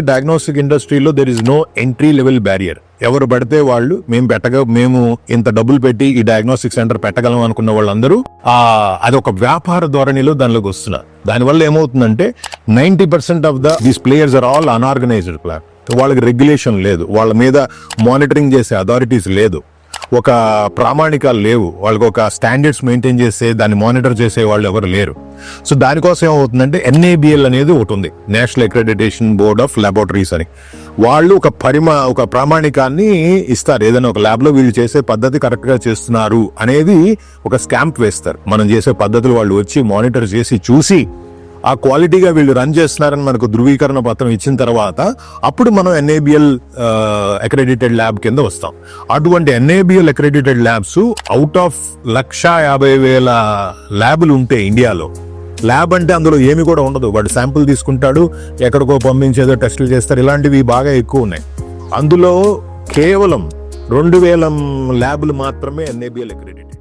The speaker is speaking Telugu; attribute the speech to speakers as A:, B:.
A: డయాగ్నోస్టిక్ ఇండస్ట్రీలో there is no entry level barrier. ఎవరు పడితే వాళ్ళు మేము ఇంత డబ్బులు పెట్టి ఈ డయాగ్నోస్టిక్ సెంటర్ పెట్టగలం అనుకున్న వాళ్ళందరూ అది ఒక వ్యాపార ధోరణిలో దానిలోకి వస్తున్నారు. దానివల్ల ఏమవుతుందంటే 90% of these players are all unorganized plan. వాళ్ళకి రెగ్యులేషన్ లేదు, వాళ్ళ మీద మానిటరింగ్ చేసే అథారిటీస్ లేదు, ఒక ప్రామాణికాలు లేవు, వాళ్ళకి ఒక స్టాండర్డ్స్ మెయింటైన్ చేసే దాన్ని మానిటర్ చేసే వాళ్ళు ఎవరు లేరు. సో దానికోసం ఏమవుతుందంటే NABL అనేది ఒకటి ఉంది, national accreditation board of laboratories అని. వాళ్ళు ఒక ప్రామాణికాన్ని ఇస్తారు. ఏదైనా ఒక ల్యాబ్ లో వీళ్ళు చేసే పద్ధతి కరెక్ట్ గా చేస్తున్నారు అనేది ఒక స్టాంప్ వేస్తారు. మనం చేసే పద్ధతులు వాళ్ళు వచ్చి మానిటర్ చేసి చూసి ఆ క్వాలిటీగా వీళ్ళు రన్ చేస్తున్నారని మనకు ధృవీకరణ పత్రం ఇచ్చిన తర్వాత అప్పుడు మనం NABL అక్రెడిటెడ్ ల్యాబ్ కింద వస్తాం. అటువంటి NABL accredited labs out of 150,000 ల్యాబులు ఉంటే ఇండియాలో, ల్యాబ్ అంటే అందులో ఏమి కూడా ఉండదు, వాడు శాంపుల్ తీసుకుంటాడు, ఎక్కడికో పంపించేదో టెస్టులు చేస్తారు, ఇలాంటివి బాగా ఎక్కువ ఉన్నాయి. అందులో కేవలం 2,000 ల్యాబులు మాత్రమే NABL అక్రెడిటెడ్.